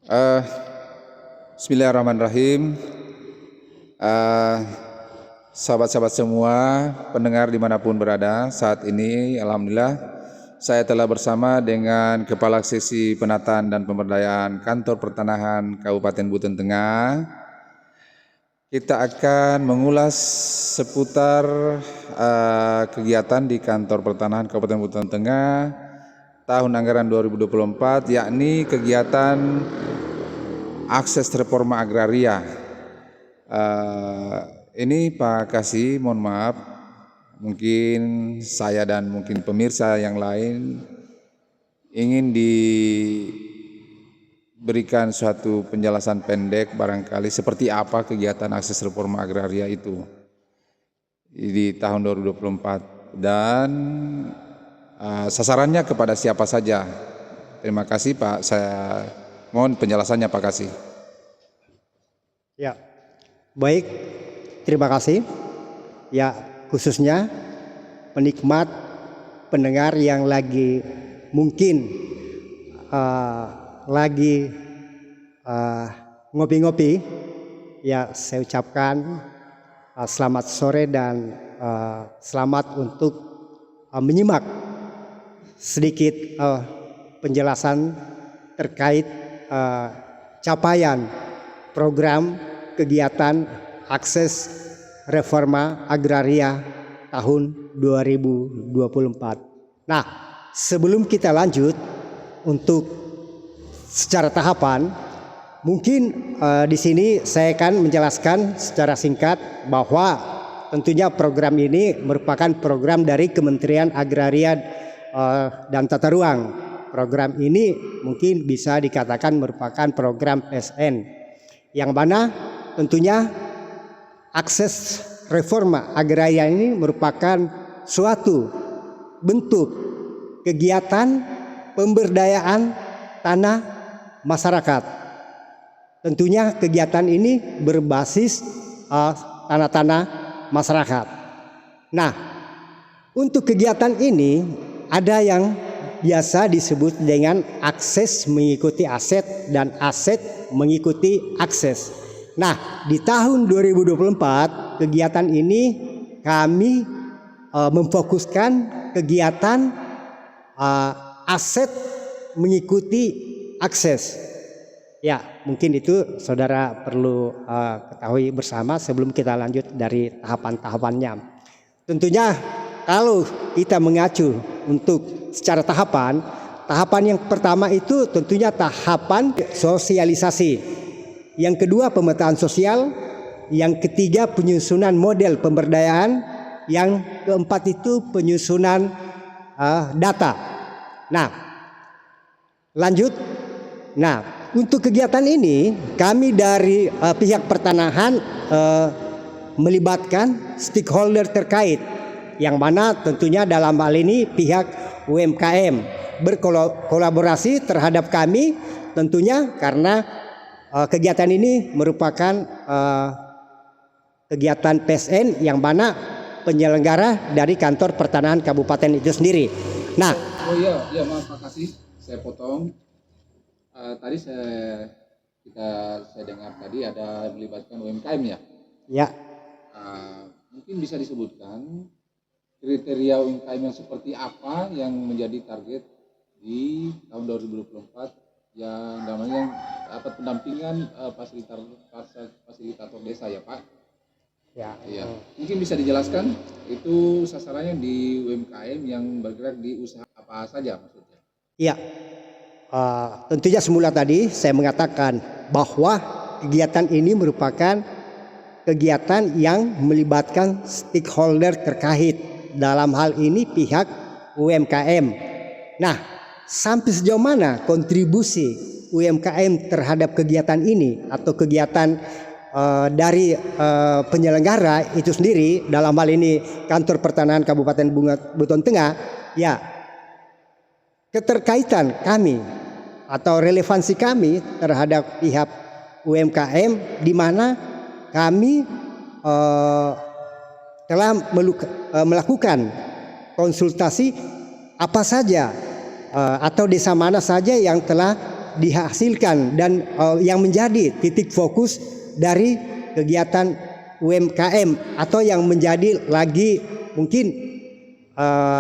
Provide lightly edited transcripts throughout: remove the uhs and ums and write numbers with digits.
Eh, Bismillahirrahmanirrahim. Eh, Sahabat-sahabat semua, pendengar dimanapun berada, saat ini Alhamdulillah saya telah bersama dengan Kepala Seksi Penataan dan Pemberdayaan Kantor Pertanahan Kabupaten Buton Tengah. Kita akan mengulas seputar kegiatan di Kantor Pertanahan Kabupaten Buton Tengah tahun anggaran 2024, yakni kegiatan akses reforma agraria. Ini Pak Kasih, mohon maaf, mungkin saya dan mungkin pemirsa yang lain ingin diberikan suatu penjelasan pendek barangkali seperti apa kegiatan akses reforma agraria itu di tahun 2024 dan sasarannya kepada siapa saja. Terima kasih Pak, saya mohon penjelasannya Pak Kasih. Ya, baik. Terima kasih. Ya, khususnya penikmat pendengar yang lagi mungkin lagi ngopi-ngopi. Ya, saya ucapkan selamat sore dan selamat untuk menyimak sedikit penjelasan terkait capaian program kegiatan akses reforma agraria tahun 2024. Nah, sebelum kita lanjut untuk secara tahapan, mungkin di sini saya akan menjelaskan secara singkat bahwa tentunya program ini merupakan program dari Kementerian Agraria dan Tata Ruang. Program ini mungkin bisa dikatakan merupakan program PSN, yang mana tentunya akses reforma agraria ini merupakan suatu bentuk kegiatan pemberdayaan tanah masyarakat. Tentunya kegiatan ini berbasis tanah-tanah masyarakat. Nah, untuk kegiatan ini ada yang biasa disebut dengan akses mengikuti aset dan aset mengikuti akses. Nah, di tahun 2024 kegiatan ini kami memfokuskan kegiatan aset mengikuti akses. Ya, mungkin itu saudara perlu ketahui bersama sebelum kita lanjut dari tahapan-tahapannya. Tentunya kalau kita mengacu untuk secara tahapan yang pertama itu tentunya tahapan sosialisasi. Yang kedua pemetaan sosial, yang ketiga penyusunan model pemberdayaan, yang keempat itu penyusunan data. Nah, lanjut. Nah, untuk kegiatan ini kami dari pihak pertanahan melibatkan stakeholder terkait, yang mana tentunya dalam hal ini pihak UMKM berkolaborasi terhadap kami tentunya karena kegiatan ini merupakan kegiatan PSN yang mana penyelenggara dari Kantor Pertanahan Kabupaten itu sendiri. Nah, Maaf Pak Kasih, saya potong. Tadi saya dengar tadi ada melibatkan UMKM ya. Ya. Mungkin bisa disebutkan kriteria UMKM yang seperti apa yang menjadi target di tahun 2024 yang namanya dapat pendampingan fasilitator desa ya Pak. Ya. Iya. Mungkin bisa dijelaskan itu sasarannya di UMKM yang bergerak di usaha apa saja maksudnya? Iya. Tentunya semula tadi saya mengatakan bahwa kegiatan ini merupakan kegiatan yang melibatkan stakeholder terkait, dalam hal ini pihak UMKM. Nah, sampai sejauh mana kontribusi UMKM terhadap kegiatan ini atau kegiatan dari penyelenggara itu sendiri, dalam hal ini Kantor Pertanahan Kabupaten Buton Tengah, ya keterkaitan kami atau relevansi kami terhadap pihak UMKM, di mana kami telah melakukan konsultasi apa saja atau desa mana saja yang telah dihasilkan dan yang menjadi titik fokus dari kegiatan UMKM atau yang menjadi lagi mungkin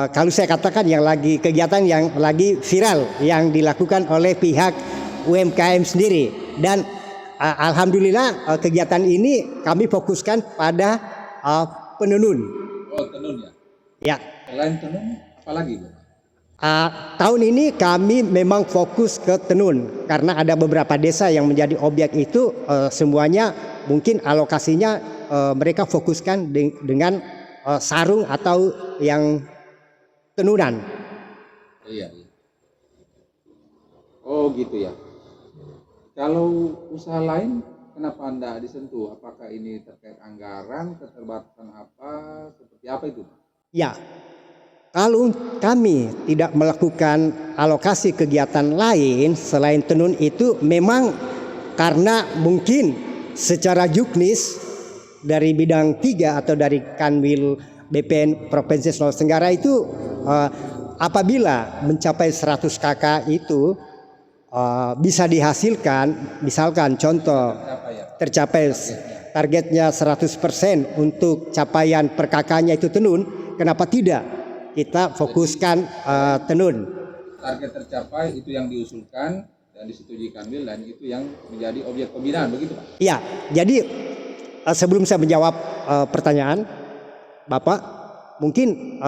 kalau saya katakan yang lagi kegiatan yang lagi viral yang dilakukan oleh pihak UMKM sendiri. Dan alhamdulillah kegiatan ini kami fokuskan pada penenun. Oh, tenun ya. Ya. Selain tenun, apalagi Bu? Tahun ini kami memang fokus ke tenun karena ada beberapa desa yang menjadi objek itu, semuanya mungkin alokasinya mereka fokuskan dengan sarung atau yang tenunan. Iya, iya. Oh gitu ya. Kalau usaha lain, kenapa Anda disentuh? Apakah ini terkait anggaran, keterbatasan apa, seperti apa itu? Ya, kalau kami tidak melakukan alokasi kegiatan lain selain tenun itu memang karena mungkin secara juknis dari bidang 3 atau dari Kanwil BPN Provinsi Sulawesi Tenggara itu apabila mencapai 100 KK itu bisa dihasilkan, misalkan contoh tercapai targetnya 100% untuk capaian per KK-nya itu tenun, kenapa tidak kita fokuskan tenun? Target tercapai itu yang diusulkan dan disetujui Kanwil dan itu yang menjadi objek pembinaan, begitu Pak? Iya, jadi sebelum saya menjawab pertanyaan Bapak, mungkin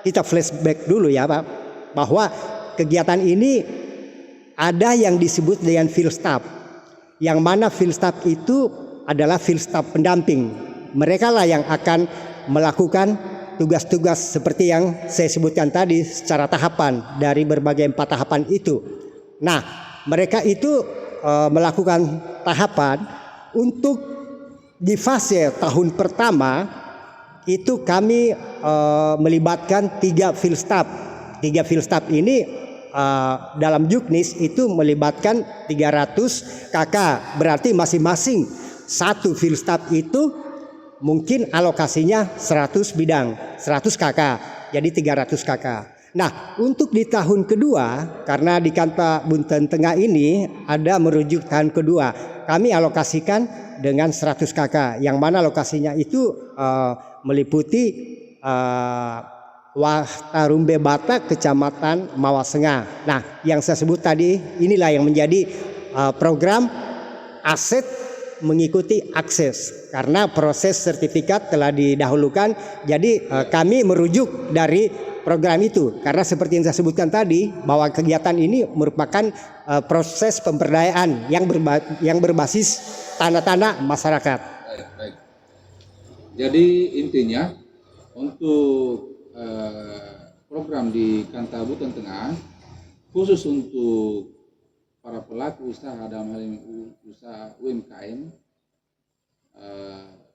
kita flashback dulu ya Pak, bahwa kegiatan ini ada yang disebut dengan field staff, yang mana field staff itu adalah field staff pendamping. Mereka lah yang akan melakukan tugas-tugas seperti yang saya sebutkan tadi secara tahapan dari berbagai 4 tahapan itu. Nah, mereka itu melakukan tahapan untuk di fase tahun pertama itu kami melibatkan 3 field staff. 3 field staff ini dalam juknis itu melibatkan 300 KK, berarti masing-masing satu field staff itu mungkin alokasinya 100 bidang, 100 KK, jadi 300 KK. Nah, untuk di tahun kedua, karena di Kanta Bunten Tengah ini ada merujuk tahun kedua, kami alokasikan dengan 100 KK, yang mana lokasinya itu meliputi Wahtarumbe Batak, Kecamatan Mawasengah. Nah, yang saya sebut tadi inilah yang menjadi program aset mengikuti akses, karena proses sertifikat telah didahulukan. Jadi kami merujuk dari program itu, karena seperti yang saya sebutkan tadi bahwa kegiatan ini merupakan proses pemberdayaan yang berbasis tanda-tanda masyarakat. Baik, baik. Jadi intinya untuk program di Kanta Bunten Tengah khusus untuk para pelaku usaha dalam hal ini usaha UMKM,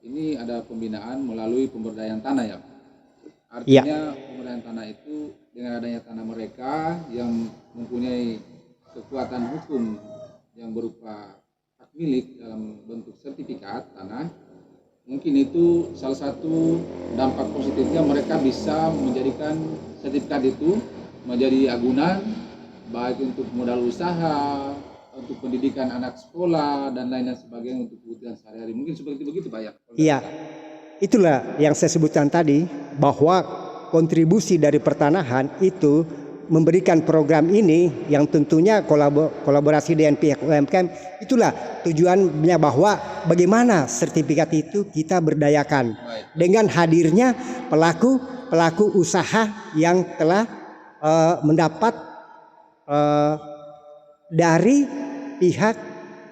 ini ada pembinaan melalui pemberdayaan tanah ya Pak? Artinya pemberdayaan tanah itu dengan adanya tanah mereka yang mempunyai kekuatan hukum yang berupa hak milik dalam bentuk sertifikat tanah, mungkin itu salah satu dampak positifnya, mereka bisa menjadikan sertifikat itu menjadi agunan baik untuk modal usaha, untuk pendidikan anak sekolah dan lain sebagainya untuk kebutuhan sehari-hari. Mungkin seperti begitu Pak ya? Iya, itulah yang saya sebutkan tadi, bahwa kontribusi dari pertanahan itu memberikan program ini yang tentunya kolaborasi dengan pihak UMKM. Itulah tujuannya, bahwa bagaimana sertifikat itu kita berdayakan dengan hadirnya pelaku usaha yang telah mendapat dari pihak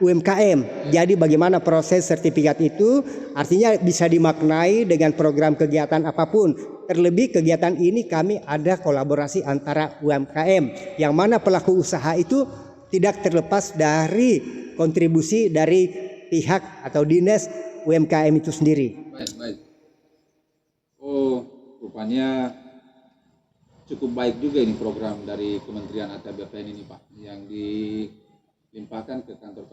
UMKM. Jadi bagaimana proses sertifikat itu artinya bisa dimaknai dengan program kegiatan apapun. Terlebih kegiatan ini kami ada kolaborasi antara UMKM, yang mana pelaku usaha itu tidak terlepas dari kontribusi dari pihak atau dinas UMKM itu sendiri. Baik, baik. Oh, rupanya cukup baik juga ini program dari Kementerian ATR BPN ini Pak, yang dilimpahkan ke kantor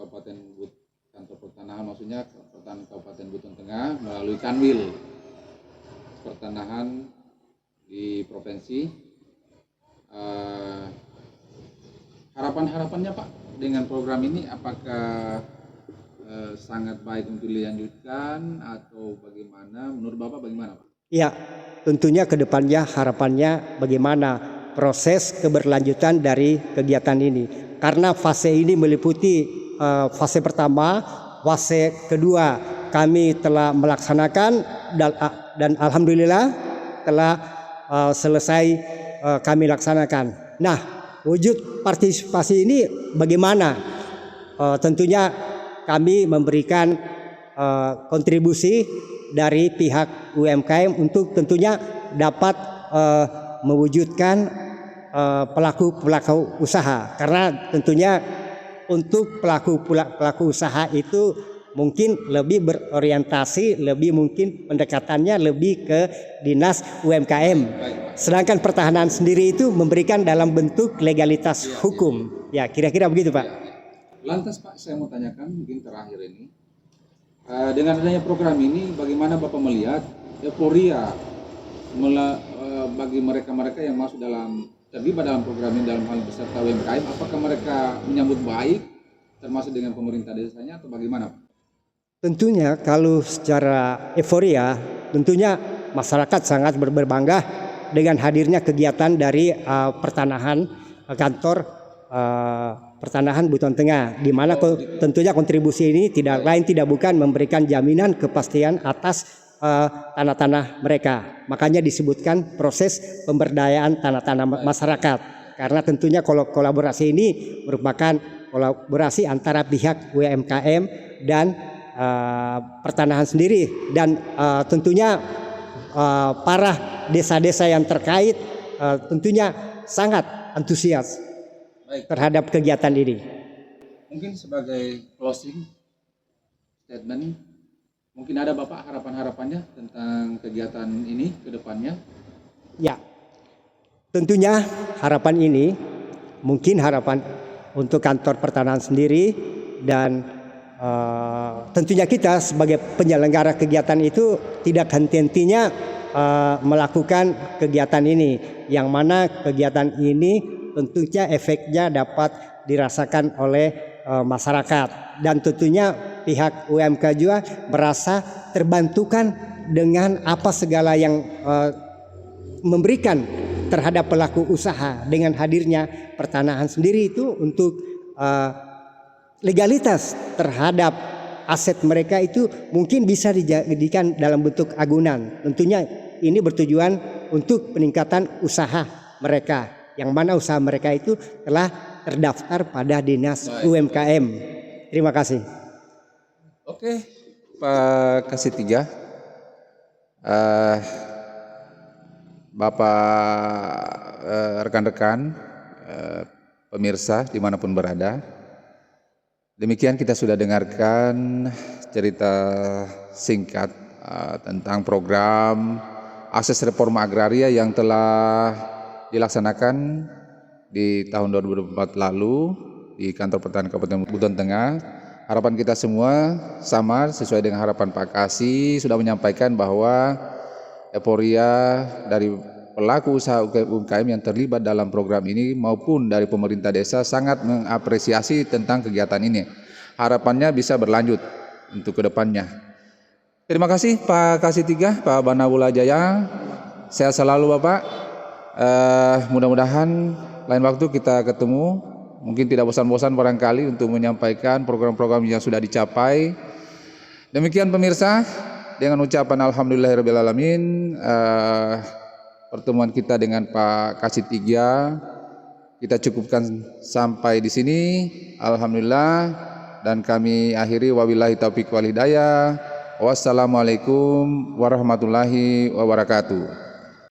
pertanahan, maksudnya pertanahan Kabupaten Bunten Tengah melalui Kanwil pertanahan di provinsi. harapan-harapannya Pak dengan program ini, apakah sangat baik untuk dilanjutkan atau bagaimana? Menurut Bapak bagaimana Pak? Ya, tentunya ke depannya harapannya bagaimana proses keberlanjutan dari kegiatan ini. Karena fase ini meliputi fase pertama, fase kedua kami telah melaksanakan dan alhamdulillah telah selesai kami laksanakan. Nah, wujud partisipasi ini bagaimana? Tentunya kami memberikan kontribusi dari pihak UMKM untuk tentunya dapat mewujudkan pelaku usaha, karena tentunya untuk pelaku usaha itu mungkin lebih berorientasi, lebih mungkin pendekatannya lebih ke dinas UMKM, sedangkan pertahanan sendiri itu memberikan dalam bentuk legalitas hukum. Ya, kira-kira begitu Pak. Lantas Pak, saya mau tanyakan mungkin terakhir ini, dengan adanya program ini bagaimana Bapak melihat euforia bagi mereka-mereka yang masuk terlibat dalam program ini dalam hal peserta UMKM, apakah mereka menyambut baik termasuk dengan pemerintah desanya atau bagaimana Pak? Tentunya kalau secara euforia, tentunya masyarakat sangat berbangga dengan hadirnya kegiatan dari pertanahan kantor pertanahan Buton Tengah, di mana tentunya kontribusi ini tidak lain tidak bukan memberikan jaminan kepastian atas tanah-tanah mereka. Makanya disebutkan proses pemberdayaan tanah-tanah masyarakat, karena tentunya kolaborasi ini merupakan kolaborasi antara pihak UMKM dan pertanahan sendiri, dan tentunya para desa-desa yang terkait tentunya sangat antusias terhadap kegiatan ini. Mungkin sebagai closing statement, mungkin ada Bapak harapan-harapannya tentang kegiatan ini ke depannya? Ya, tentunya harapan ini mungkin harapan untuk kantor pertanahan sendiri, dan tentunya kita sebagai penyelenggara kegiatan itu tidak henti-hentinya melakukan kegiatan ini, yang mana kegiatan ini tentunya efeknya dapat dirasakan oleh masyarakat, dan tentunya pihak UMK juga merasa terbantukan dengan apa segala yang memberikan terhadap pelaku usaha dengan hadirnya pertanahan sendiri itu untuk legalitas terhadap aset mereka itu mungkin bisa dijadikan dalam bentuk agunan. Tentunya ini bertujuan untuk peningkatan usaha mereka, yang mana usaha mereka itu telah terdaftar pada dinas UMKM. Terima kasih. Oke, Pak Kasih Tiga, Bapak, rekan-rekan, pemirsa dimanapun berada, demikian kita sudah dengarkan cerita singkat tentang program akses reforma agraria yang telah dilaksanakan di tahun 2024 lalu di kantor pertanahan Kabupaten Buton Tengah. Harapan kita semua sama sesuai dengan harapan Pak Kasih, sudah menyampaikan bahwa euforia dari pelaku usaha UMKM yang terlibat dalam program ini maupun dari pemerintah desa sangat mengapresiasi tentang kegiatan ini. Harapannya bisa berlanjut untuk kedepannya. Terima kasih Pak Kasih Tiga, Pak Banawula Jaya. Sehat selalu Bapak. Mudah-mudahan lain waktu kita ketemu, mungkin tidak bosan-bosan barangkali untuk menyampaikan program-program yang sudah dicapai. Demikian pemirsa, dengan ucapan alhamdulillahirrahmanirrahim, pertemuan kita dengan Pak Kasih Tiga kita cukupkan sampai di sini. Alhamdulillah, dan kami akhiri wabillahi taufiq wal hidayah. Wassalamualaikum warahmatullahi wabarakatuh.